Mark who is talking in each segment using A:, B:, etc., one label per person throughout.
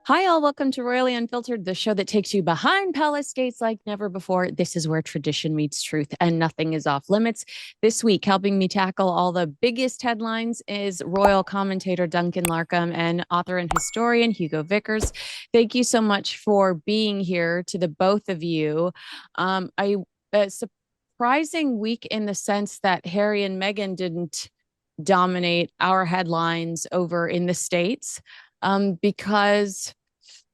A: Hi, all. Welcome to Royally Unfiltered, the show that takes you behind palace gates like never before. This is where tradition meets truth and nothing is off limits. This week, helping me tackle all the biggest headlines is royal commentator Duncan Larcombe and author and historian Hugo Vickers. Thank you so much for being here to the both of you. I surprising week in the sense that Harry and Meghan didn't dominate our headlines over in the States because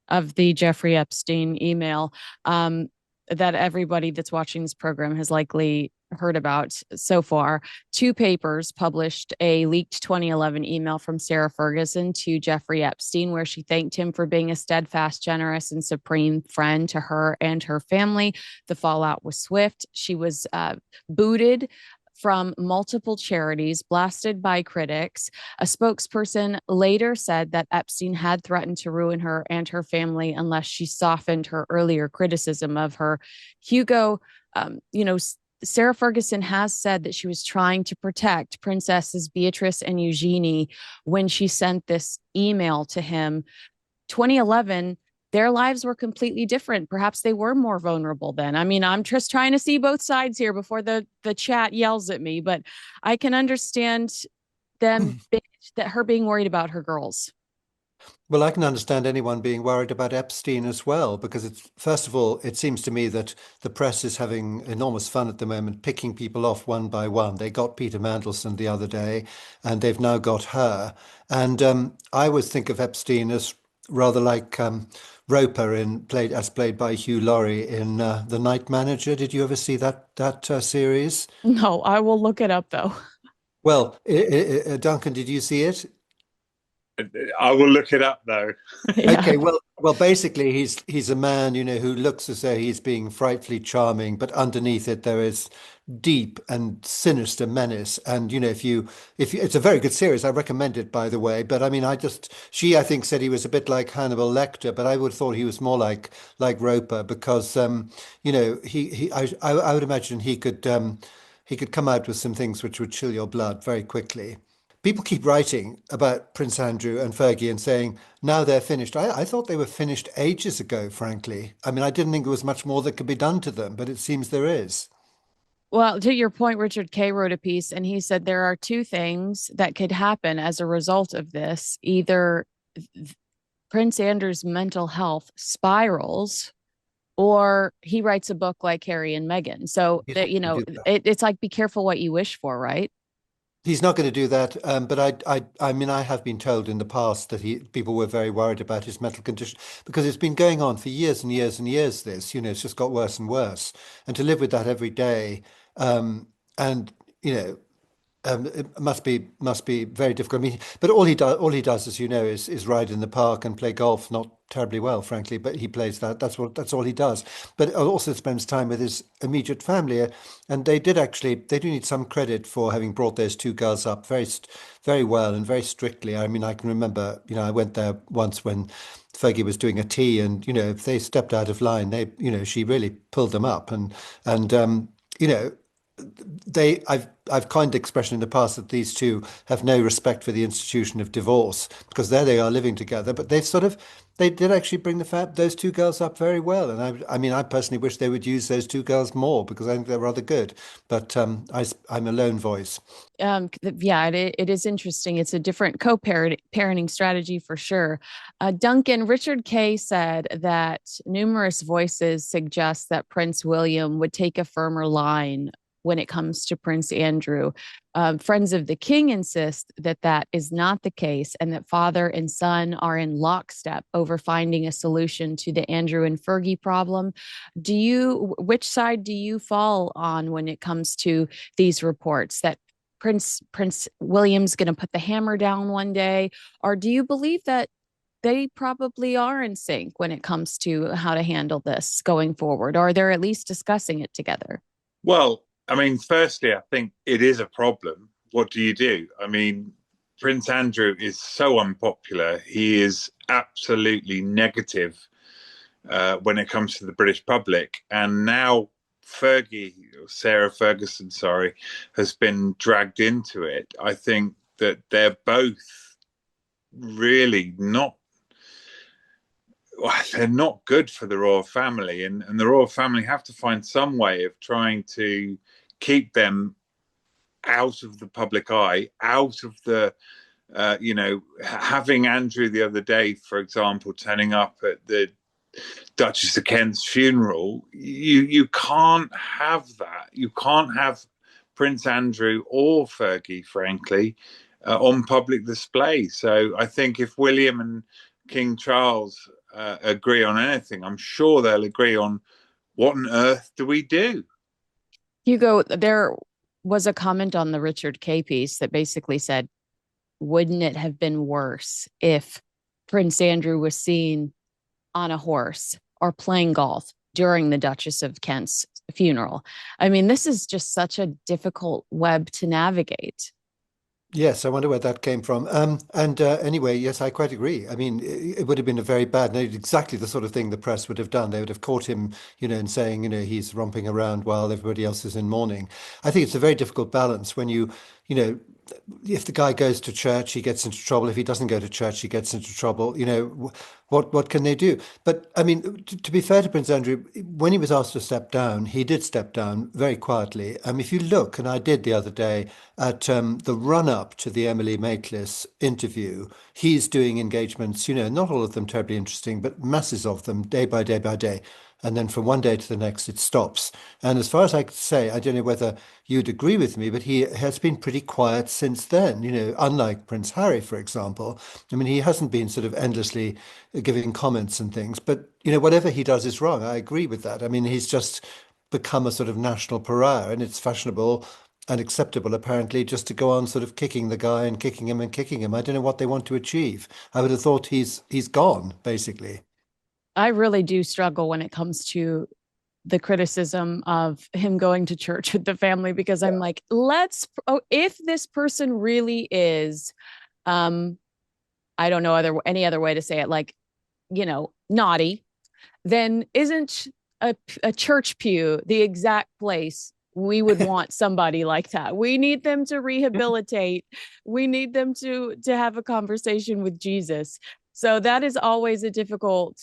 A: of the Jeffrey Epstein email that everybody that's watching this program has likely heard about so far. Two papers published a leaked 2011 email from Sarah Ferguson to Jeffrey Epstein, where she thanked him for being a steadfast, generous, and supreme friend to her and her family. The fallout was swift. She was booted from multiple charities, blasted by critics. A spokesperson later said that Epstein had threatened to ruin her and her family unless she softened her earlier criticism of her. Hugo, Sarah Ferguson has said that she was trying to protect Princesses Beatrice and Eugenie when she sent this email to him. 2011, their lives were completely different. Perhaps they were more vulnerable then. I mean, I'm just trying to see both sides here before the chat yells at me, but I can understand them that her being worried about her girls.
B: Well, I can understand anyone being worried about Epstein as well, because it's, first of all, it seems to me that the press is having enormous fun at the moment, picking people off one by one. They got Peter Mandelson the other day, and they've now got her. And I always think of Epstein as rather like Roper played by Hugh Laurie in The Night Manager. Did you ever see that series?
A: No, I will look it up though.
B: Well, Duncan, did you see it?
C: I will look it up though.
A: Yeah.
B: Okay, well, basically, he's a man, who looks as though he's being frightfully charming, but underneath it there is deep and sinister menace. And if you, it's a very good series. I recommend it, by the way. But I mean, I think said he was a bit like Hannibal Lecter, but I would have thought he was more like Roper because I would imagine he could come out with some things which would chill your blood very quickly. People keep writing about Prince Andrew and Fergie and saying now they're finished. I thought they were finished ages ago, frankly. I mean, I didn't think there was much more that could be done to them, but it seems there is.
A: Well, to your point, Richard Kay wrote a piece and he said there are two things that could happen as a result of this. Either Prince Andrew's mental health spirals or he writes a book like Harry and Meghan. So
B: He's
A: that,
B: not going to do that.
A: it's like be careful what you wish for, right?
B: He's not going to do that. But I mean, I have been told in the past that people were very worried about his mental condition because it's been going on for years and years and years. It's just got worse and worse, and to live with that every day, and you know, it must be very difficult. I mean, but all he does, as you know, is ride in the park and play golf. Not terribly well, frankly, but he plays that. That's all he does. But also spends time with his immediate family, and they do need some credit for having brought those two girls up very well and very strictly. I mean, I can remember, I went there once when Fergie was doing a tea, and if they stepped out of line, she really pulled them up, and you know I've coined the expression in the past that these two have no respect for the institution of divorce because there they are living together, but they did actually bring those two girls up very well, and I mean I personally wish they would use those two girls more because I think they're rather good, but I'm a lone voice.
A: Yeah, it is interesting. It's a different co-parenting strategy for sure. Duncan, Richard Kay said that numerous voices suggest that Prince William would take a firmer line when it comes to Prince Andrew. Friends of the King insist that that is not the case and that father and son are in lockstep over finding a solution to the Andrew and Fergie problem. Which side do you fall on when it comes to these reports that Prince William's going to put the hammer down one day, or do you believe that they probably are in sync when it comes to how to handle this going forward, or they're at least discussing it together?
C: Well, I mean, firstly, I think it is a problem. What do you do? I mean, Prince Andrew is so unpopular. He is absolutely negative when it comes to the British public. And now Sarah Ferguson, sorry, has been dragged into it. I think that they're both really not well, they're not good for the royal family, and the royal family have to find some way of trying to keep them out of the public eye, out of the having Andrew the other day, for example, turning up at the Duchess of Kent's funeral. You can't have that. You can't have Prince Andrew or Fergie, frankly, on public display. So I think if William and King Charles agree on anything, I'm sure they'll agree on what on earth do we do?
A: Hugo, there was a comment on the Richard Kay piece that basically said, wouldn't it have been worse if Prince Andrew was seen on a horse or playing golf during the Duchess of Kent's funeral? I mean, this is just such a difficult web to navigate.
B: Yes, I wonder where that came from. And anyway, yes, I quite agree. I mean, it would have been a very bad, exactly the sort of thing the press would have done. They would have caught him, and saying, he's romping around while everybody else is in mourning. I think it's a very difficult balance when you know, if the guy goes to church, he gets into trouble. If he doesn't go to church, he gets into trouble. What can they do? But I mean, to be fair to Prince Andrew, when he was asked to step down, he did step down very quietly. If you look, and I did the other day at the run up to the Emily Maitlis interview, he's doing engagements. Not all of them terribly interesting, but masses of them, day by day by day. And then from one day to the next, it stops. And as far as I could say, I don't know whether you'd agree with me, but he has been pretty quiet since then. Unlike Prince Harry, for example. I mean, he hasn't been sort of endlessly giving comments and things, but whatever he does is wrong. I agree with that. I mean, he's just become a sort of national pariah, and it's fashionable and acceptable, apparently, just to go on sort of kicking the guy and kicking him and kicking him. I don't know what they want to achieve. I would have thought he's gone, basically.
A: I really do struggle when it comes to the criticism of him going to church with the family, because I'm like, if this person really is, I don't know any other way to say it, like, naughty, then isn't a church pew the exact place we would want somebody like that? We need them to rehabilitate. We need them to have a conversation with Jesus. So that is always a difficult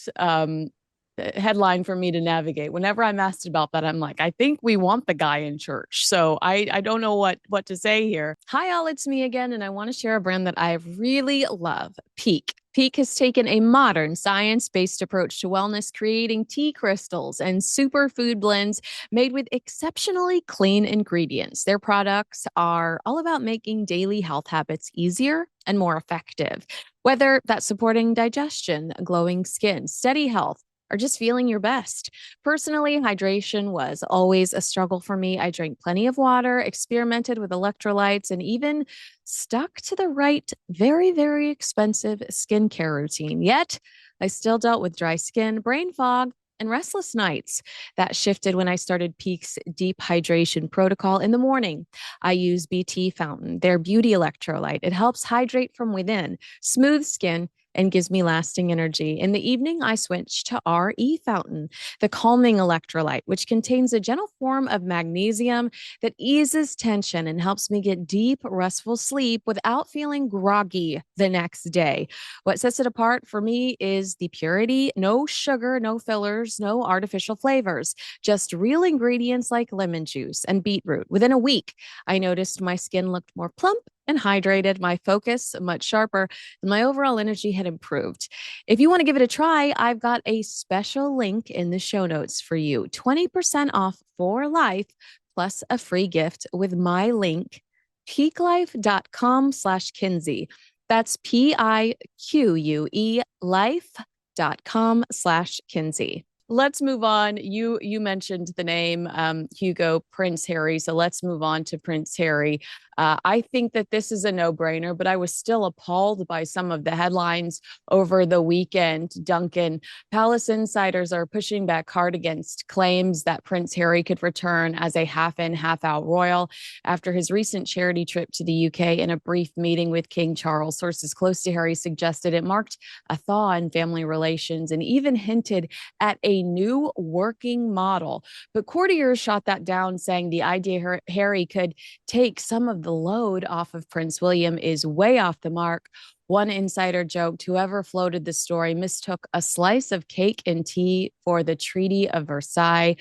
A: headline for me to navigate. Whenever I'm asked about that, I'm like, I think we want the guy in church. So I don't know what to say here. Hi, all, it's me again, and I want to share a brand that I really love, Peak. Peak has taken a modern, science-based approach to wellness, creating tea crystals and superfood blends made with exceptionally clean ingredients. Their products are all about making daily health habits easier and more effective, whether that's supporting digestion, glowing skin, steady health, or just feeling your best. Personally, hydration was always a struggle for me. I drank plenty of water, experimented with electrolytes, and even stuck to the right, very, very expensive skincare routine. Yet, I still dealt with dry skin, brain fog, and restless nights. That shifted when I started Peak's deep hydration protocol in the morning. I use BT Fountain, their beauty electrolyte. It helps hydrate from within, smooth skin, and gives me lasting energy. In the evening, I switch to RE Fountain, the calming electrolyte, which contains a gentle form of magnesium that eases tension and helps me get deep, restful sleep without feeling groggy the next day. What sets it apart for me is the purity: no sugar, no fillers, no artificial flavors, just real ingredients like lemon juice and beetroot. Within a week, I noticed my skin looked more plump and hydrated, my focus much sharper, and my overall energy had improved. If you want to give it a try, I've got a special link in the show notes for you. 20% off for life, plus a free gift with my link, peaklife.com/Kinsey. That's PIQUE life.com/Kinsey. Let's move on. You mentioned the name Hugo, Prince Harry. So let's move on to Prince Harry. I think that this is a no-brainer, but I was still appalled by some of the headlines over the weekend. Duncan, palace insiders are pushing back hard against claims that Prince Harry could return as a half-in, half-out royal after his recent charity trip to the UK. In a brief meeting with King Charles, sources close to Harry suggested it marked a thaw in family relations and even hinted at a new working model. But courtiers shot that down, saying the idea Harry could take some of the load off of Prince William is way off the mark. One insider joked whoever floated the story mistook a slice of cake and tea for the Treaty of Versailles.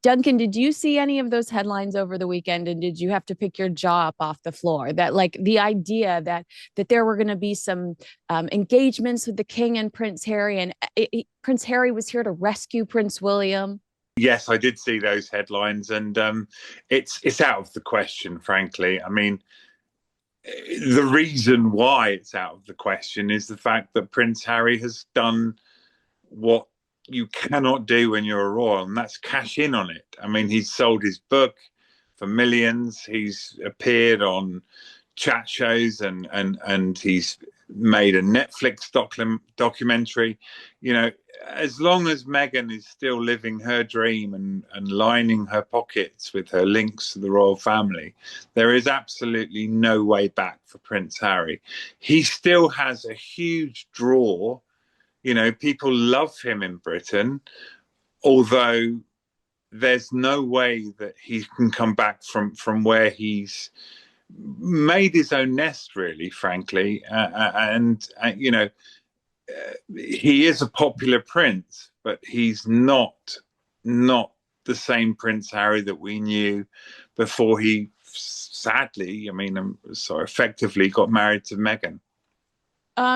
A: Duncan, did you see any of those headlines over the weekend, and did you have to pick your jaw up off the floor? That, like, the idea that there were going to be some engagements with the King and Prince Harry, and Prince Harry was here to rescue Prince William.
C: Yes, I did see those headlines, and it's out of the question, frankly. I mean, the reason why it's out of the question is the fact that Prince Harry has done what you cannot do when you're a royal, and that's cash in on it. I mean, he's sold his book for millions. He's appeared on chat shows, and he's made a Netflix documentary. You know, as long as Meghan is still living her dream and lining her pockets with her links to the royal family, there is absolutely no way back for Prince Harry. He still has a huge draw. You know, people love him in Britain, although there's no way that he can come back from where he's made his own nest, really, frankly. You know, he is a popular prince, but he's not the same Prince Harry that we knew before he, sadly, I mean, so effectively got married to Meghan.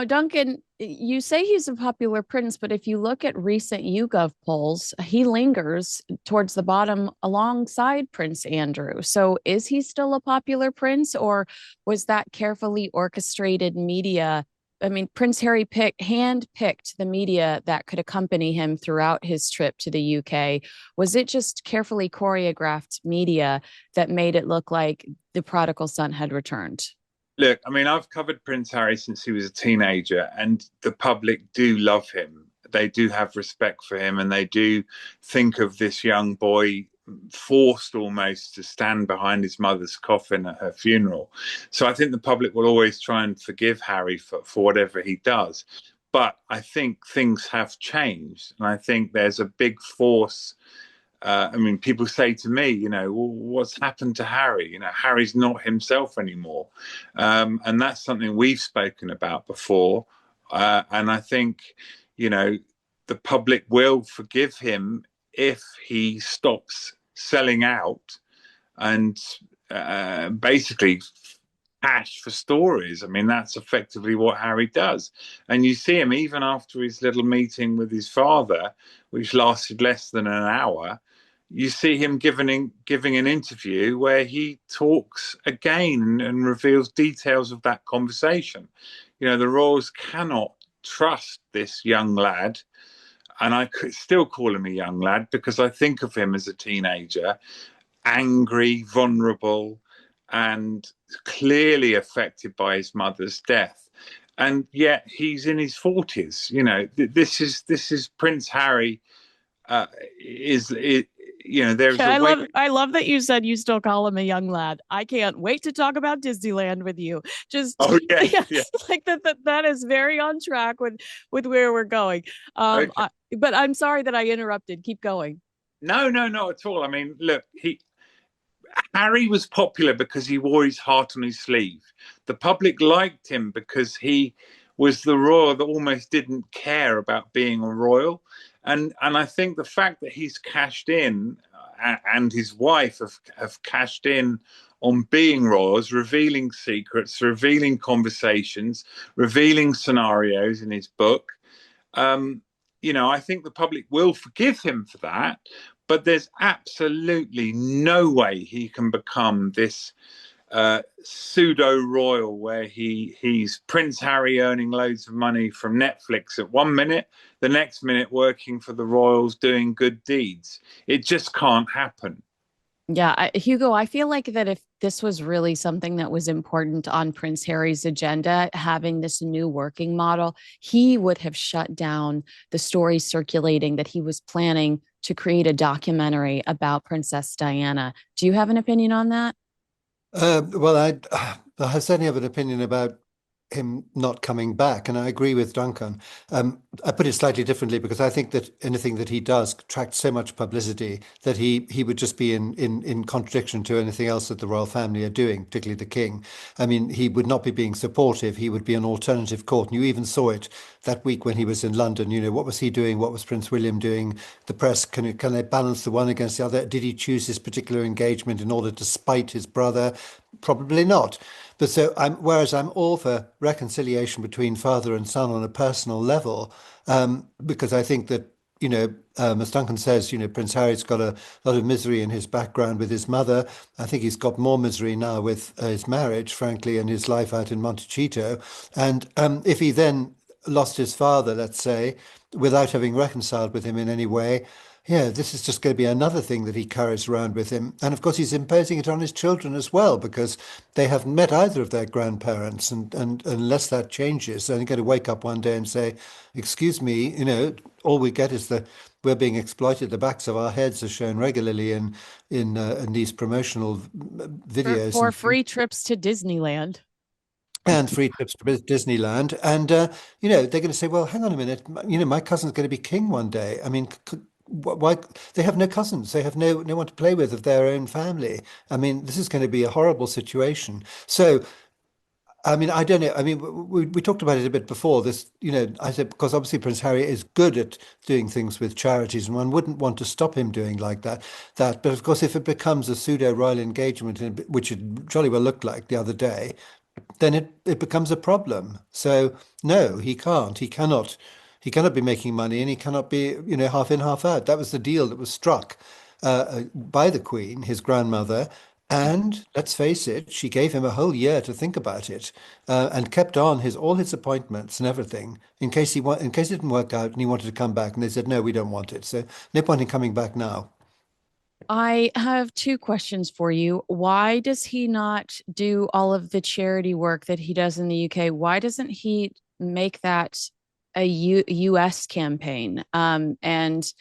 A: Duncan, you say he's a popular prince, but if you look at recent YouGov polls, he lingers towards the bottom alongside Prince Andrew. So is he still a popular prince, or was that carefully orchestrated media? I mean, Prince Harry handpicked the media that could accompany him throughout his trip to the UK. Was it just carefully choreographed media that made it look like the prodigal son had returned?
C: Look, I mean, I've covered Prince Harry since he was a teenager, and the public do love him. They do have respect for him, and they do think of this young boy forced almost to stand behind his mother's coffin at her funeral. So I think the public will always try and forgive Harry for whatever he does. But I think things have changed, and I think there's a big force. I mean, people say to me, you know, well, what's happened to Harry? You know, Harry's not himself anymore. And that's something we've spoken about before. And I think, you know, the public will forgive him if he stops selling out and basically cash for stories. I mean, that's effectively what Harry does. And you see him even after his little meeting with his father, which lasted less than an hour. You see him giving an interview where he talks again and reveals details of that conversation. You know, the royals cannot trust this young lad, and I could still call him a young lad because I think of him as a teenager, angry, vulnerable, and clearly affected by his mother's death. And yet he's in his 40s. You know, this is Prince Harry. You know, there's
A: I love that you said you still call him a young lad. I can't wait to talk about Disneyland with you. Just yes, like that is very on track with where we're going. But I'm sorry that I interrupted. Keep going.
C: No, not at all. I mean, look, Harry was popular because he wore his heart on his sleeve. The public liked him because he was the royal that almost didn't care about being a royal. And I think the fact that he's cashed in and his wife have cashed in on being royals, revealing secrets, revealing conversations, revealing scenarios in his book. You know, I think the public will forgive him for that, but there's absolutely no way he can become this pseudo royal where he's Prince Harry earning loads of money from Netflix at 1 minute, the next minute working for the royals doing good deeds. It just can't happen.
A: Yeah, Hugo, I feel like that if this was really something that was important on Prince Harry's agenda, having this new working model, he would have shut down the story circulating that he was planning to create a documentary about Princess Diana. Do you have an opinion on that?
B: Well, I certainly have an opinion about him not coming back. And I agree with Duncan. I put it slightly differently because I think that anything that he does attracts so much publicity that he would just be in contradiction to anything else that the royal family are doing, particularly the king. I mean, he would not be being supportive. He would be an alternative court. And you even saw it that week when he was in London. You know, what was he doing? What was Prince William doing? The press, can they balance the one against the other? Did he choose this particular engagement in order to spite his brother? Probably not. But so whereas I'm all for reconciliation between father and son on a personal level, because I think that, as Duncan says, Prince Harry's got a lot of misery in his background with his mother. I think he's got more misery now with his marriage, frankly, and his life out in Montecito. And if he then lost his father, let's say, without having reconciled with him in any way, yeah, this is just going to be another thing that he carries around with him. And of course, he's imposing it on his children as well, because they haven't met either of their grandparents. And unless that changes, they're going to wake up one day and say, excuse me, all we get is that we're being exploited. The backs of our heads are shown regularly in these promotional videos.
A: For free trips to Disneyland.
B: And free trips to Disneyland. And, they're going to say, well, hang on a minute, my cousin's going to be king one day. I mean, why they have no cousins, they have no one to play with of their own family. I mean, this is going to be a horrible situation. So I mean, I don't know. I mean, we talked about it a bit before this, I said, because obviously Prince Harry is good at doing things with charities and one wouldn't want to stop him doing like that. But of course, if it becomes a pseudo royal engagement, which it jolly well looked like the other day, then it becomes a problem. So no, he can't. He cannot be making money, and he cannot be, half in, half out. That was the deal that was struck by the Queen, his grandmother. And let's face it, she gave him a whole year to think about it, and kept on all his appointments and everything in case in case it didn't work out and he wanted to come back. And they said, no, we don't want it. So no point in coming back now.
A: I have two questions for you. Why does he not do all of the charity work that he does in the UK? Why doesn't he make that a US campaign? And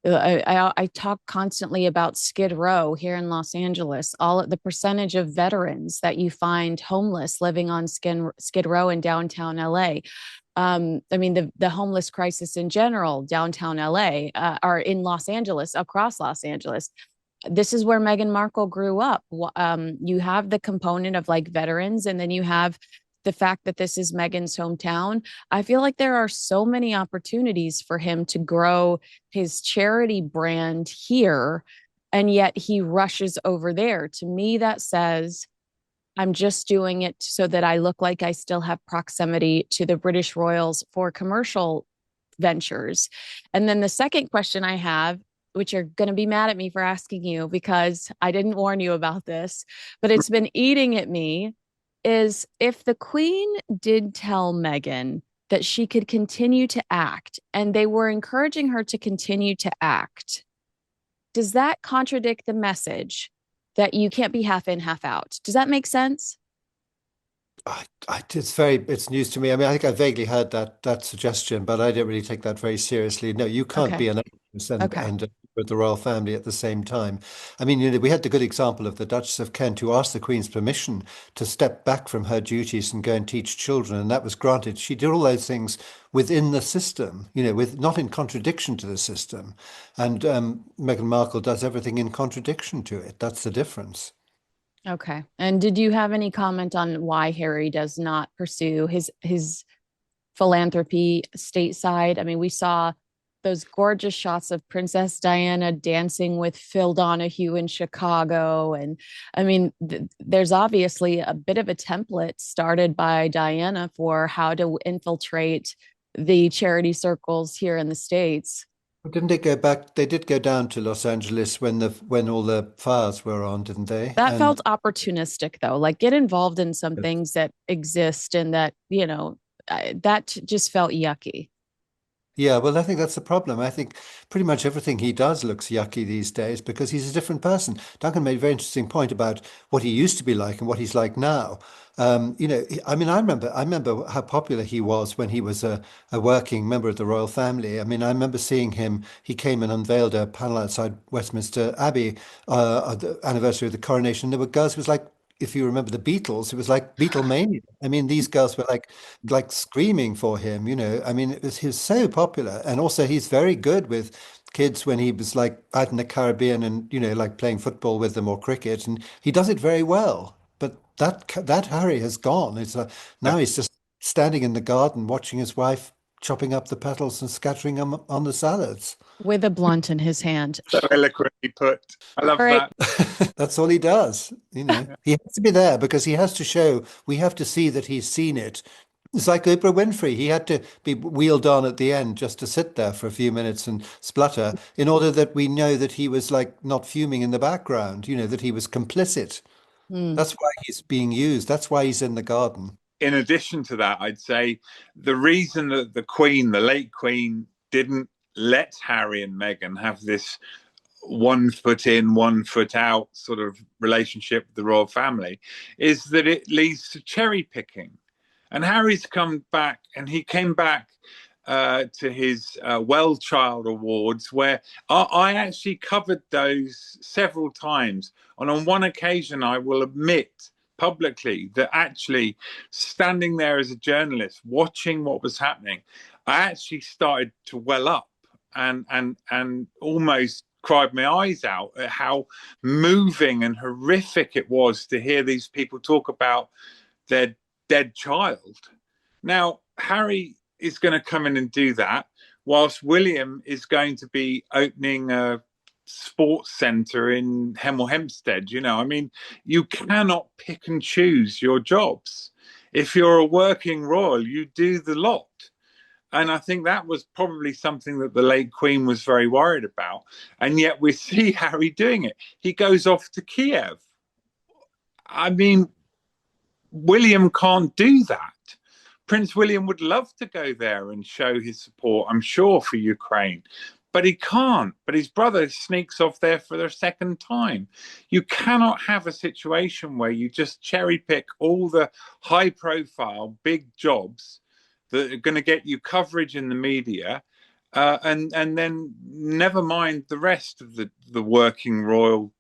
A: I talk constantly about Skid Row here in Los Angeles. All the percentage of veterans that you find homeless living on Skid Row in downtown LA. I mean, the homeless crisis in general, downtown LA, or in Los Angeles, across Los Angeles. This is where Meghan Markle grew up. You have the component of like veterans, and then you have the fact that this is Meghan's hometown. I feel like there are so many opportunities for him to grow his charity brand here, and yet he rushes over there. To me, that says, I'm just doing it so that I look like I still have proximity to the British royals for commercial ventures. And then the second question I have, which you're going to be mad at me for asking you because I didn't warn you about this, but it's been eating at me, is if the Queen did tell Meghan that she could continue to act and they were encouraging her to continue to act, does that contradict the message that you can't be half in, half out? Does that make sense?
B: It's news to me. I mean, I think I vaguely heard that suggestion, but I don't really take that very seriously. No, you can't be an actress and with the royal family at the same time. I mean, we had the good example of the Duchess of Kent, who asked the Queen's permission to step back from her duties and go and teach children, and that was granted. She did all those things within the system, with not in contradiction to the system. And Meghan Markle does everything in contradiction to it. That's the difference.
A: Okay. And did you have any comment on why Harry does not pursue his philanthropy stateside? I mean, we saw those gorgeous shots of Princess Diana dancing with Phil Donahue in Chicago. And I mean, there's obviously a bit of a template started by Diana for how to infiltrate the charity circles here in the States.
B: Didn't they go back? They did go down to Los Angeles when all the fires were on, didn't they?
A: That felt opportunistic, though. Like, get involved in some things that exist, and that that just felt yucky.
B: Yeah, well, I think that's the problem. I think pretty much everything he does looks yucky these days because he's a different person. Duncan made a very interesting point about what he used to be like and what he's like now. I mean, I remember how popular he was when he was a working member of the royal family. I mean, I remember seeing him. He came and unveiled a panel outside Westminster Abbey on the anniversary of the coronation. There were girls who was like, if you remember the Beatles, it was like Beatlemania. I mean, these girls were like screaming for him, you know. I mean, he was so popular. And also he's very good with kids when he was like out in the Caribbean and, you know, like playing football with them or cricket. And he does it very well. But that Harry has gone. Now he's just standing in the garden watching his wife chopping up the petals and scattering them on the salads.
A: With a blunt in his hand.
C: So eloquently put. I love
A: Right.
C: that.
B: That's all he does. You know, he has to be there because he has to show, we have to see that he's seen it. It's like Oprah Winfrey. He had to be wheeled on at the end just to sit there for a few minutes and splutter in order that we know that he was like not fuming in the background, you know, that he was complicit. That's why he's being used. That's why he's in the garden.
C: In addition to that, I'd say the reason that the Queen, the late Queen, didn't let Harry and Meghan have this 1 foot in, 1 foot out sort of relationship with the royal family is that it leads to cherry picking. And Harry's come back, and he came back to his Well Child Awards, where I actually covered those several times. And on one occasion, I will admit publicly that actually standing there as a journalist, watching what was happening, I actually started to well up and almost cried my eyes out at how moving and horrific it was to hear these people talk about their dead child. Now, Harry is going to come in and do that, whilst William is going to be opening a sports centre in Hemel Hempstead. You know, I mean, you cannot pick and choose your jobs. If you're a working royal, you do the lot. And I think that was probably something that the late Queen was very worried about. And yet we see Harry doing it. He goes off to Kiev. I mean, William can't do that. Prince William would love to go there and show his support, I'm sure, for Ukraine. But he can't. But his brother sneaks off there for the second time. You cannot have a situation where you just cherry pick all the high profile, big jobs that are going to get you coverage in the media, and then never mind the rest of the working royal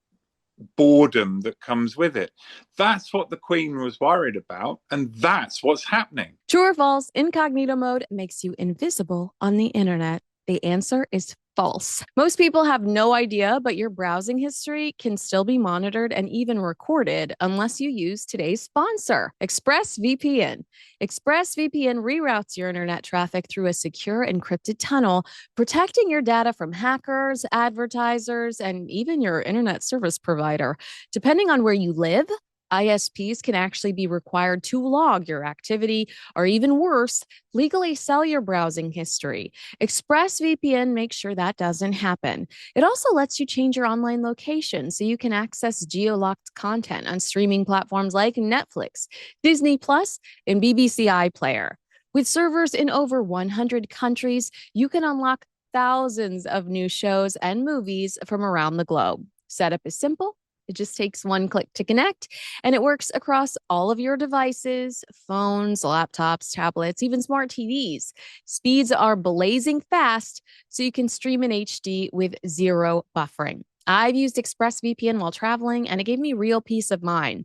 C: boredom that comes with it. That's what the Queen was worried about, and that's what's happening.
A: True or false, incognito mode makes you invisible on the internet. The answer is false. Most people have no idea, but your browsing history can still be monitored and even recorded unless you use today's sponsor, ExpressVPN. ExpressVPN reroutes your internet traffic through a secure encrypted tunnel, protecting your data from hackers, advertisers, and even your internet service provider. Depending on where you live, ISPs can actually be required to log your activity, or even worse, legally sell your browsing history. ExpressVPN makes sure that doesn't happen. It also lets you change your online location so you can access geo-locked content on streaming platforms like Netflix, Disney Plus, and BBC iPlayer. With servers in over 100 countries, you can unlock thousands of new shows and movies from around the globe. Setup is simple. It just takes one click to connect, and it works across all of your devices, phones, laptops, tablets, even smart TVs. Speeds are blazing fast, so you can stream in HD with zero buffering. I've used ExpressVPN while traveling, and it gave me real peace of mind.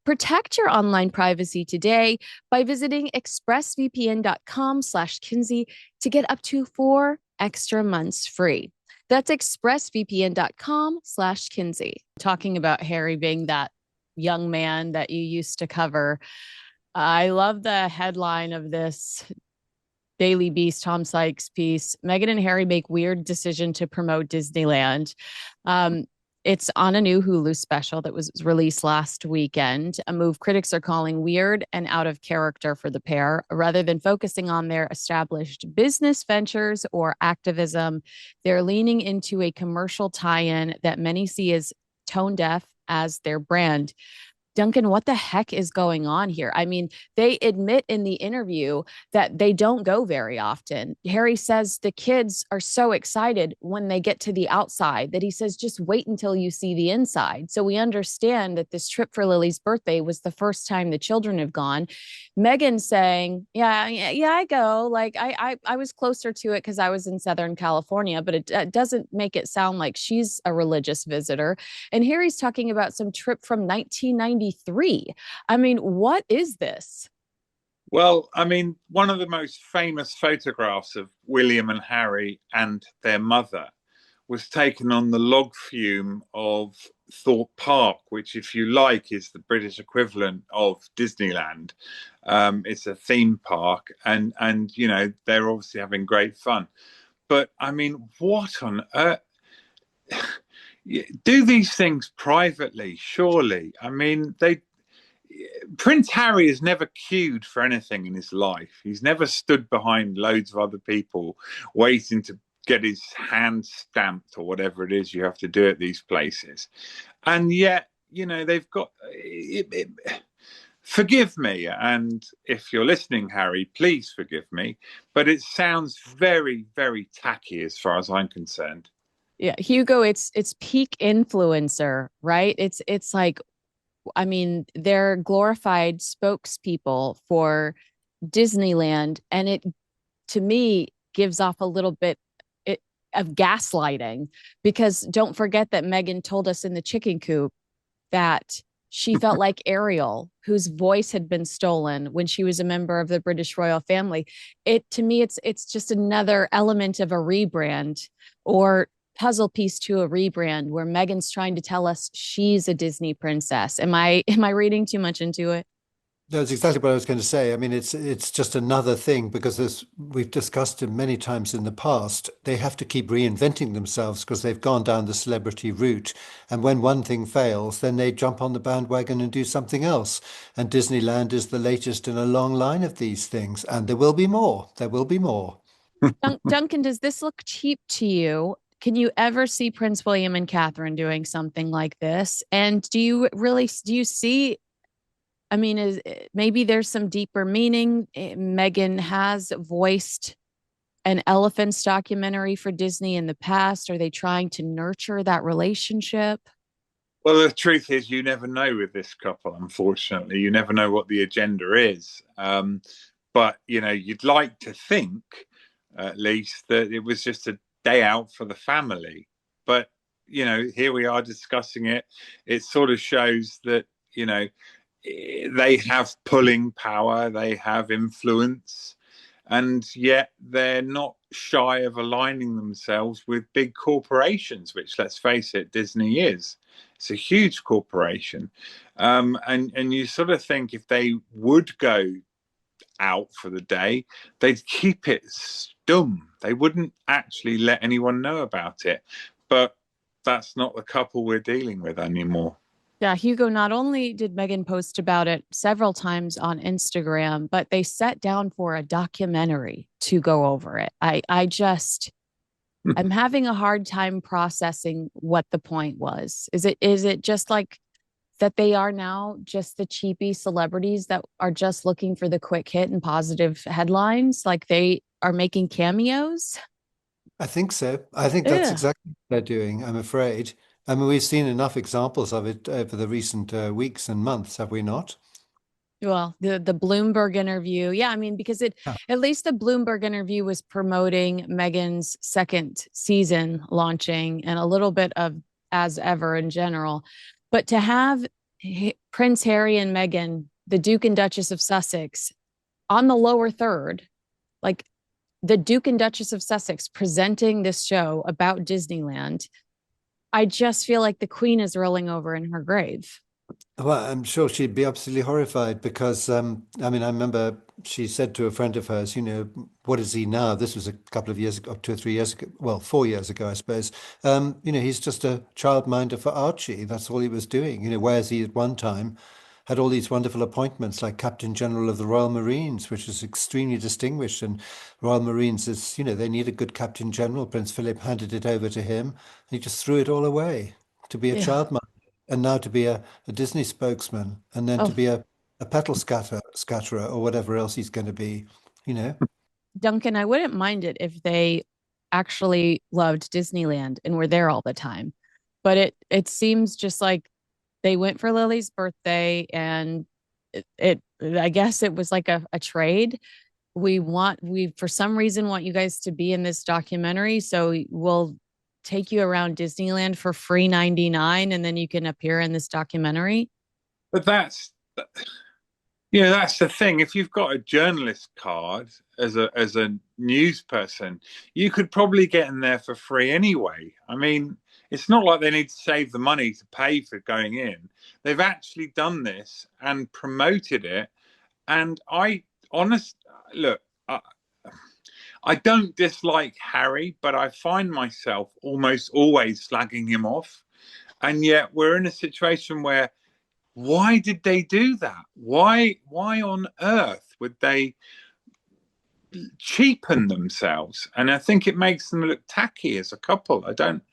A: Protect your online privacy today by visiting expressvpn.com/Kinsey to get up to 4 extra months free. That's expressvpn.com/Kinsey. Talking about Harry being that young man that you used to cover. I love the headline of this Daily Beast, Tom Sykes piece. Meghan and Harry make weird decision to promote Disneyland. It's on a new Hulu special that was released last weekend, a move critics are calling weird and out of character for the pair. Rather than focusing on their established business ventures or activism, they're leaning into a commercial tie-in that many see as tone deaf as their brand. Duncan, what the heck is going on here? I mean, they admit in the interview that they don't go very often. Harry says the kids are so excited when they get to the outside that he says, just wait until you see the inside. So we understand that this trip for Lily's birthday was the first time the children have gone. Meghan saying, yeah, I go. Like I was closer to it because I was in Southern California, but it doesn't make it sound like she's a religious visitor. And Harry's talking about some trip from 1990 1993. I mean, what is this?
C: Well, I mean, one of the most famous photographs of William and Harry and their mother was taken on the log flume of Thorpe Park, which, if you like, is the British equivalent of Disneyland. It's a theme park, and you know they're obviously having great fun. But I mean, what on earth? Do these things privately? Surely, I mean, they. Prince Harry has never queued for anything in his life. He's never stood behind loads of other people waiting to get his hand stamped or whatever it is you have to do at these places. And yet, you know, they've got forgive me, and if you're listening, Harry, please forgive me, but it sounds very, very tacky as far as I'm concerned.
A: Yeah, Hugo, it's peak influencer, right? It's like, I mean, they're glorified spokespeople for Disneyland, and it, to me, gives off a little bit of gaslighting, because don't forget that Meghan told us in the chicken coop that she felt like Ariel, whose voice had been stolen when she was a member of the British royal family. It, to me, it's just another element of a rebrand, or puzzle piece to a rebrand, where Meghan's trying to tell us she's a Disney princess. Am I reading too much into it?
B: That's exactly what I was going to say. I mean, it's just another thing because as we've discussed it many times in the past, they have to keep reinventing themselves because they've gone down the celebrity route. And when one thing fails, then they jump on the bandwagon and do something else. And Disneyland is the latest in a long line of these things. And there will be more. There will be more.
A: Duncan, does this look cheap to you? Can you ever see Prince William and Catherine doing something like this? And do you see, I mean, maybe there's some deeper meaning? Meghan has voiced an elephants documentary for Disney in the past. Are they trying to nurture that relationship?
C: Well, the truth is, you never know with this couple, unfortunately. You never know what the agenda is. But, you know, you'd like to think, at least, that it was just a day out for the family. But, you know, here we are discussing it. It sort of shows that, you know, they have pulling power, they have influence, and yet they're not shy of aligning themselves with big corporations, which, let's face it, Disney is. It's a huge corporation. And you sort of think if they would go out for the day, they'd keep it stum. They wouldn't actually let anyone know about it. But that's not the couple we're dealing with anymore.
A: Yeah, Hugo, not only did Meghan post about it several times on Instagram, but they sat down for a documentary to go over it. I'm having a hard time processing what the point was. Is it just like that they are now just the cheapy celebrities that are just looking for the quick hit and positive headlines? Like they are making cameos?
B: I think so. I think that's
A: Yeah.
B: exactly what they're doing, I'm afraid. I mean, we've seen enough examples of it over the recent weeks and months, have we not?
A: Well, the Bloomberg interview. Yeah, I mean, because it,
B: Yeah.
A: at least the Bloomberg interview was promoting Meghan's second season launching and a little bit of As Ever in general. But to have Prince Harry and Meghan, the Duke and Duchess of Sussex, on the lower third, like the Duke and Duchess of Sussex presenting this show about Disneyland, I just feel like the Queen is rolling over in her grave.
B: Well, I'm sure she'd be absolutely horrified because, I mean, I remember she said to a friend of hers, you know, what is he now? This was a couple of years ago, 2 or 3 years ago, well, 4 years ago, I suppose. You know, he's just a childminder for Archie. That's all he was doing. You know, whereas he at one time had all these wonderful appointments like Captain General of the Royal Marines, which is extremely distinguished. And Royal Marines is, you know, they need a good Captain General. Prince Philip handed it over to him, and he just threw it all away to be a
A: Yeah.
B: childminder and now to be a Disney spokesman, and then to
A: Oh,
B: be a petal scatterer or whatever else he's going to be, you know.
A: Duncan, I wouldn't mind it if they actually loved Disneyland and were there all the time. But it seems just like they went for Lily's birthday, and it I guess it was like a trade. We for some reason want you guys to be in this documentary, so we'll take you around Disneyland for free 99, and then you can appear in this documentary.
C: But that's the thing. If you've got a journalist card as a news person, you could probably get in there for free anyway. I mean, it's not like they need to save the money to pay for going in. They've actually done this and promoted it. And look, I don't dislike Harry, but I find myself almost always slagging him off. And yet we're in a situation where, why did they do that? Why on earth would they cheapen themselves? And I think it makes them look tacky as a couple. I don't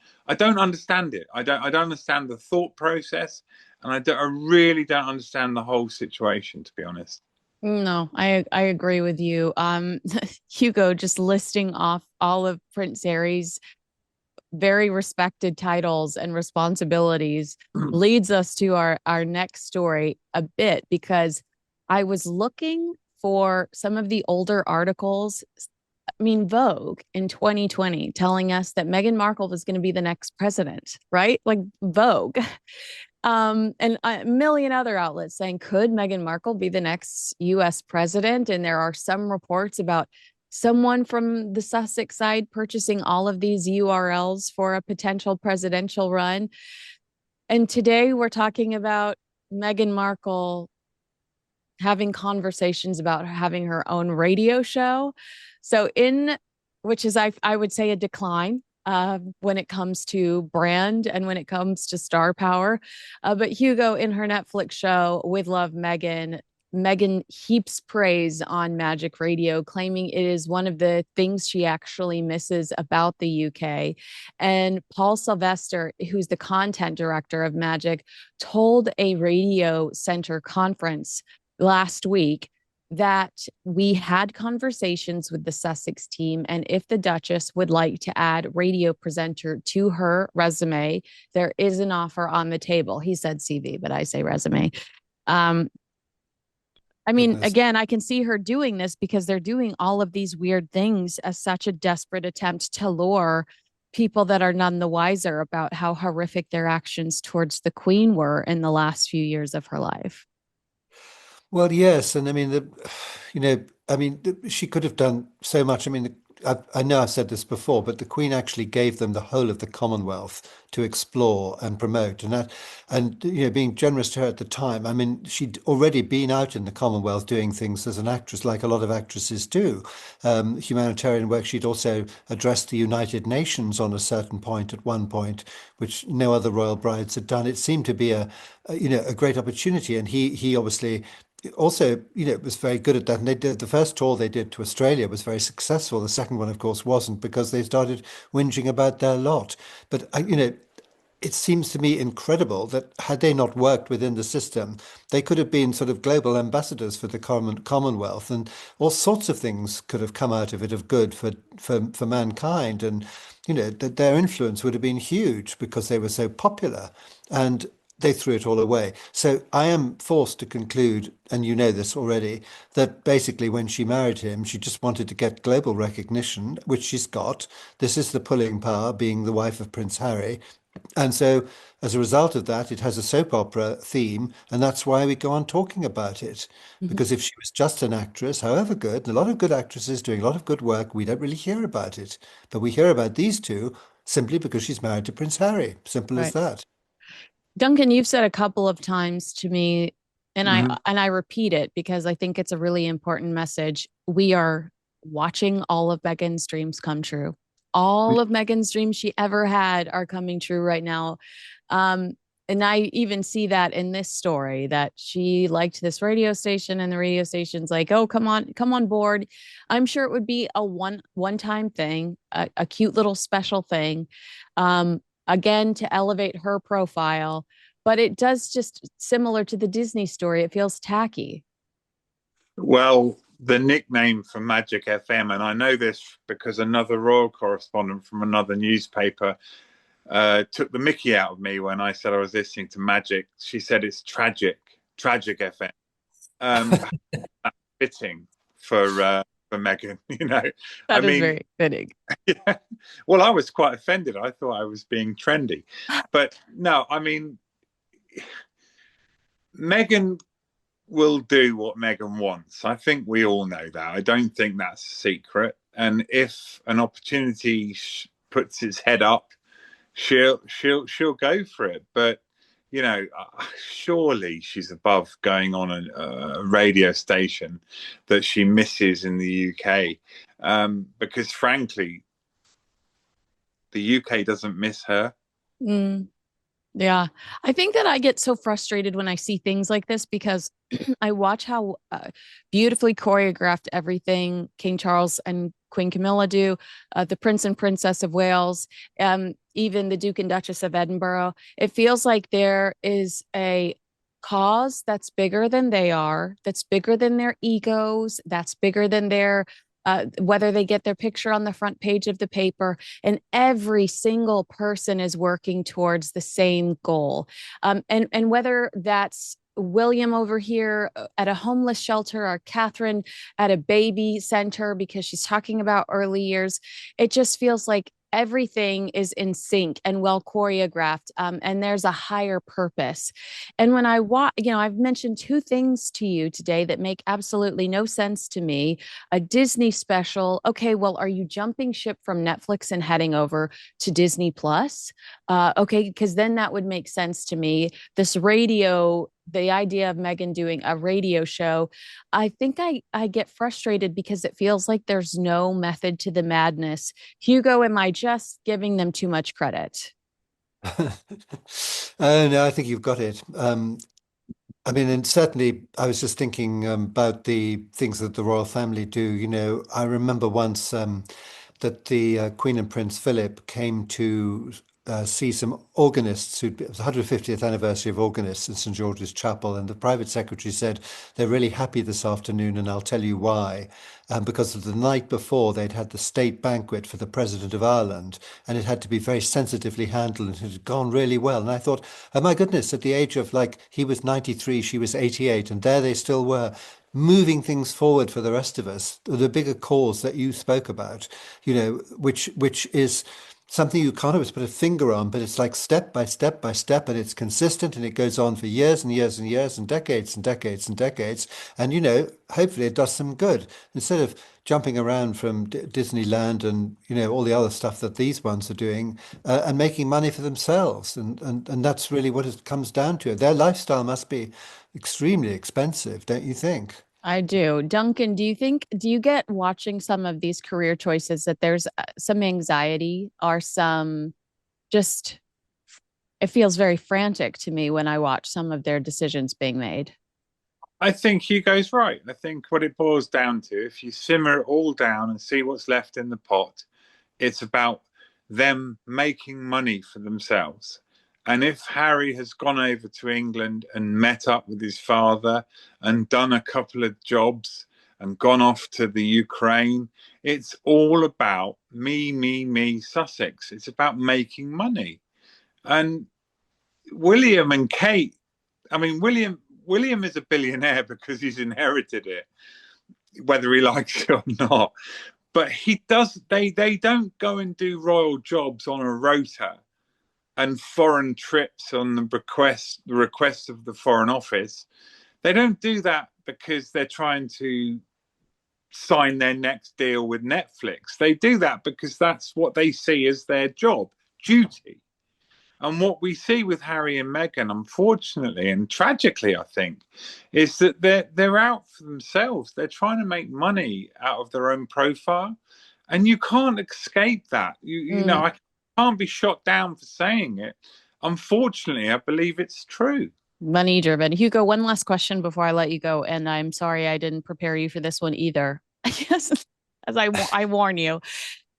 C: understand it. I don't understand the thought process, and I really don't understand the whole situation, to be honest.
A: No, I agree with you. Hugo, just listing off all of Prince Harry's very respected titles and responsibilities leads us to our next story a bit, because I was looking for some of the older articles. I mean, Vogue in 2020 telling us that Meghan Markle was going to be the next president, right? Like Vogue. And a million other outlets saying, could Meghan Markle be the next US president? And there are some reports about someone from the Sussex side purchasing all of these URLs for a potential presidential run. And today we're talking about Meghan Markle having conversations about having her own radio show. So which is, I would say, a decline when it comes to brand and when it comes to star power. But Hugo, in her Netflix show With Love, Meghan heaps praise on Magic Radio, claiming it is one of the things she actually misses about the UK. And Paul Sylvester, who's the content director of Magic, told a Radio Center conference last week that we had conversations with the Sussex team, and if the Duchess would like to add radio presenter to her resume, there is an offer on the table. He said CV, but I say resume. I mean,
B: Goodness.
A: again, I can see her doing this because they're doing all of these weird things as such a desperate attempt to lure people that are none the wiser about how horrific their actions towards the Queen were in the last few years of her life.
B: Well, yes, and I mean, she could have done so much. I mean, I know I've said this before, but the Queen actually gave them the whole of the Commonwealth to explore and promote, being generous to her at the time. I mean, she'd already been out in the Commonwealth doing things as an actress, like a lot of actresses do, humanitarian work. She'd also addressed the United Nations on a certain point at one point, which no other royal brides had done. It seemed to be a great opportunity, and he obviously also, was very good at that. And the first tour they did to Australia was very successful. The second one, of course, wasn't, because they started whinging about their lot. But it seems to me incredible that had they not worked within the system, they could have been sort of global ambassadors for the Commonwealth, and all sorts of things could have come out of it of good for mankind. And that their influence would have been huge because they were so popular. And they threw it all away. So I am forced to conclude, and you know this already, that basically when she married him, she just wanted to get global recognition, which she's got. This is the pulling power, being the wife of Prince Harry. And so as a result of that, it has a soap opera theme, and that's why we go on talking about it.
A: Mhm.
B: Because if she was just an actress, however good, and a lot of good actresses doing a lot of good work, we don't really hear about it. But we hear about these two simply because she's married to Prince Harry. Simple as
A: Right.
B: that.
A: Duncan, you've said a couple of times to me, and I
B: Mhm.
A: and I repeat it because I think it's a really important message. We are watching all of Meghan's dreams come true. All of Meghan's dreams she ever had are coming true right now. Um, and I even see that in this story, that she liked this radio station and the radio station's like, oh, come on board. I'm sure it would be a one-time thing, a cute little special thing. Again, to elevate her profile, but it does, just similar to the Disney story, it feels tacky.
C: Well, the nickname for Magic FM, and I know this because another royal correspondent from another newspaper took the mickey out of me when I said I was listening to Magic. She said it's tragic FM. Um, Fitting for Meghan, I
A: That is
C: mean,
A: very fitting.
C: yeah. Well, I was quite offended. I thought I was being trendy, but no, I mean, Meghan will do what Meghan wants. I think we all know that. I don't think that's a secret. And if an opportunity puts its head up, she'll go for it. But surely she's above going on a radio station that she misses in the UK, because frankly, the UK doesn't miss her.
A: Mm. Yeah, I think that I get so frustrated when I see things like this because I watch how beautifully choreographed everything King Charles and Queen Camilla do, the Prince and Princess of Wales, even the Duke and Duchess of Edinburgh. It feels like there is a cause that's bigger than they are, that's bigger than their egos, that's bigger than their whether they get their picture on the front page of the paper, and every single person is working towards the same goal. And whether that's William over here at a homeless shelter or Catherine at a baby center because she's talking about early years, it just feels like everything is in sync and well choreographed, and there's a higher purpose. And when I watch, I've mentioned two things to you today that make absolutely no sense to me. A Disney special. Okay, well, are you jumping ship from Netflix and heading over to Disney Plus? Okay, because then that would make sense to me. This radio, the idea of Meghan doing a radio show, I think I get frustrated because it feels like there's no method to the madness. Hugo, am I just giving them too much credit?
B: No, I think you've got it. I mean, and certainly I was just thinking about the things that the royal family do. I remember once that the Queen and Prince Philip came to see some organists. It was the 150th anniversary of organists in St George's Chapel, and the private secretary said they're really happy this afternoon, and I'll tell you why. Because of the night before, they'd had the state banquet for the President of Ireland, and it had to be very sensitively handled, and it had gone really well. And I thought, oh my goodness, at the age of he was 93, she was 88, and there they still were, moving things forward for the rest of us, the bigger cause that you spoke about, which is something you can't always put a finger on, but it's like step by step by step, and it's consistent, and it goes on for years and years and years and decades and decades and decades. And, hopefully it does some good instead of jumping around from Disneyland and, all the other stuff that these ones are doing, and making money for themselves. And that's really what it comes down to. Their lifestyle must be extremely expensive, don't you think?
A: I do. Duncan, do you get watching some of these career choices that there's some anxiety or some just, it feels very frantic to me when I watch some of their decisions being made?
C: I think Hugo's right. I think what it boils down to, if you simmer it all down and see what's left in the pot, it's about them making money for themselves. And if Harry has gone over to England and met up with his father and done a couple of jobs and gone off to the Ukraine, it's all about me, Sussex. It's about making money. And William and Kate, I mean, William is a billionaire because he's inherited it, whether he likes it or not. But they don't go and do royal jobs on a rota and foreign trips on the request of the Foreign Office. They don't do that because they're trying to sign their next deal with Netflix. They do that because that's what they see as their job duty. And what we see with Harry and Meghan, unfortunately and tragically, I think, is that they're out for themselves. They're trying to make money out of their own profile, and you can't escape that. I can't be shot down for saying it. Unfortunately, I believe it's true.
A: Money driven. Hugo, one last question before I let you go, and I'm sorry I didn't prepare you for this one either. Yes, as I warn you.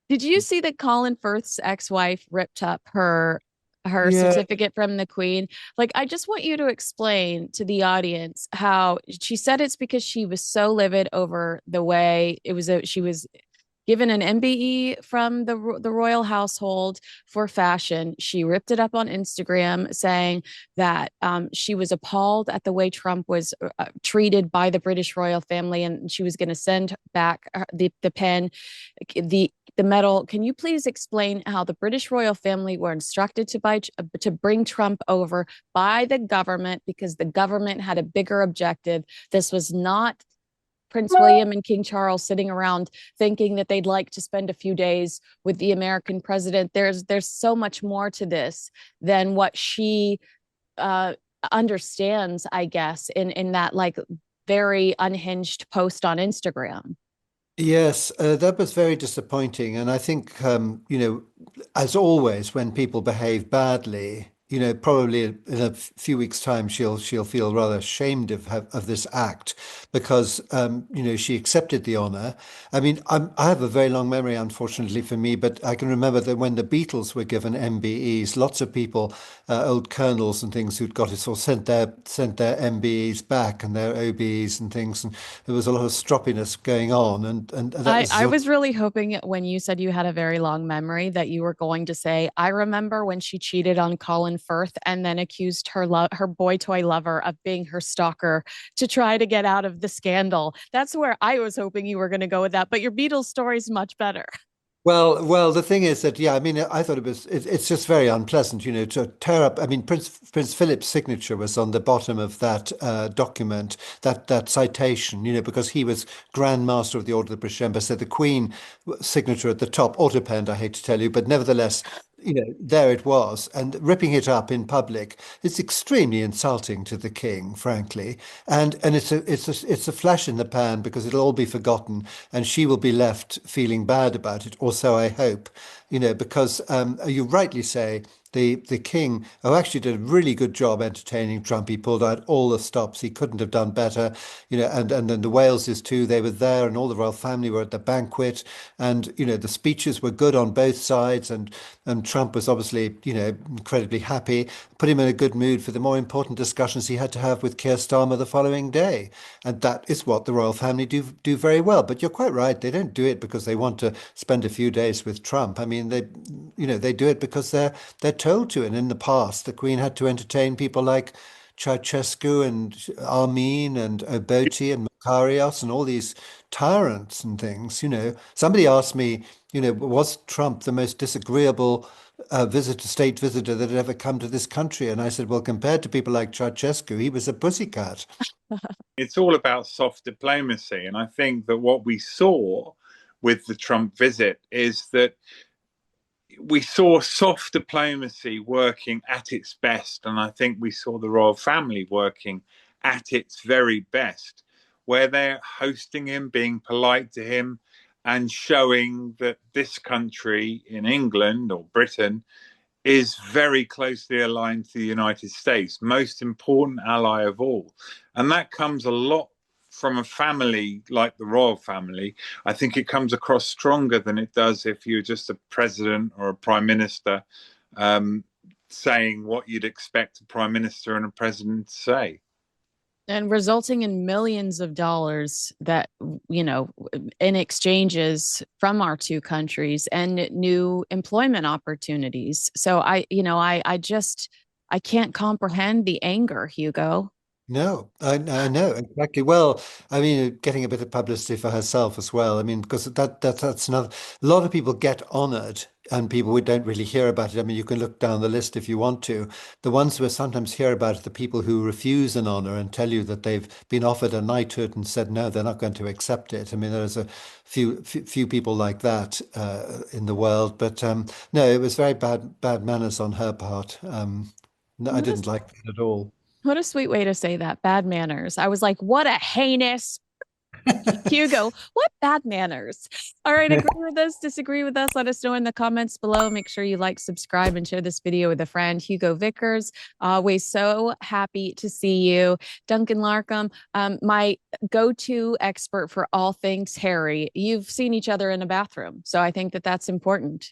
A: Did you see that Colin Firth's ex-wife ripped up her
B: Yeah.
A: certificate from the Queen? Like, I just want you to explain to the audience how she said it's because she was so livid over the way she was given an MBE from the royal household for fashion. She ripped it up on Instagram saying that she was appalled at the way Trump was treated by the British royal family, and she was going to send back the pen. The the medal. Can you please explain how the British royal family were instructed to bring Trump over by the government because the government had a bigger objective? This was not Prince William and King Charles sitting around thinking that they'd like to spend a few days with the American president. There's so much more to this than what she understands, I guess, in that like very unhinged post on Instagram.
B: Yes, that was very disappointing. And I think, as always, when people behave badly, probably in a few weeks' time, she'll feel rather ashamed of this act because, she accepted the honor. I mean, I have a very long memory, unfortunately for me, but I can remember that when the Beatles were given MBEs, lots of people, old colonels and things who'd got it, or sent their MBEs back and their OBEs and things, and there was a lot of stroppiness going on, and that was
A: I
B: sort of,
A: was really hoping when you said you had a very long memory that you were going to say, I remember when she cheated on Colin Firth and then accused her boy toy lover of being her stalker to try to get out of the scandal. That's where I was hoping you were going to go with that. But your Beatles story is much better.
B: Well, the thing is that, yeah, I mean, I thought it's just very unpleasant, to tear up. I mean, Prince Philip's signature was on the bottom of that document, that citation, because he was Grand Master of the Order of the British Empire. So the Queen signature at the top, autopenned, I hate to tell you, but nevertheless, there it was, and ripping it up in public is extremely insulting to the king, frankly. And it's a flash in the pan because it'll all be forgotten, and she will be left feeling bad about it. Or so I hope, because you rightly say the king, who actually did a really good job entertaining Trump. He pulled out all the stops. He couldn't have done better, and then the Waleses too. They were there, and all the royal family were at the banquet, and the speeches were good on both sides, and Trump was obviously incredibly happy. Put him in a good mood for the more important discussions he had to have with Keir Starmer the following day, and that is what the royal family do very well. But you're quite right; they don't do it because they want to spend a few days with Trump. I mean, they do it because they're told to. And in the past, the Queen had to entertain people like Ceausescu and Armin and Obote and Makarios and all these tyrants and things. Somebody asked me, was Trump the most disagreeable state visitor that had ever come to this country? And I said, well, compared to people like Ceausescu, he was a pussycat.
C: It's all about soft diplomacy. And I think that what we saw with the Trump visit is that we saw soft diplomacy working at its best. And I think we saw the royal family working at its very best, where they're hosting him, being polite to him, and showing that this country in England or Britain is very closely aligned to the United States, most important ally of all. And that comes a lot from a family like the royal family. I think it comes across stronger than it does if you're just a president or a prime minister saying what you'd expect a prime minister and a president to say.
A: And resulting in millions of dollars that, in exchanges from our two countries and new employment opportunities. So I can't comprehend the anger, Hugo.
B: No, I know exactly. Well, I mean, getting a bit of publicity for herself as well. I mean, because that's another. A lot of people get honored, and people we don't really hear about it. I mean, you can look down the list if you want to. The ones who sometimes hear about it, the people who refuse an honor and tell you that they've been offered a knighthood and said no, they're not going to accept it. I mean, there's a few people like that in the world, but no, it was very bad manners on her part. No, I
A: What
B: didn't
A: a,
B: like it at all.
A: what a sweet way to say that. Bad manners. I was like, what a heinous Hugo, what bad manners. All right, agree with us, disagree with us. Let us know in the comments below. Make sure you like, subscribe, and share this video with a friend. Hugo Vickers, always so happy to see you. Duncan Larcombe, my go-to expert for all things Harry. You've seen each other in a bathroom, so I think that that's important.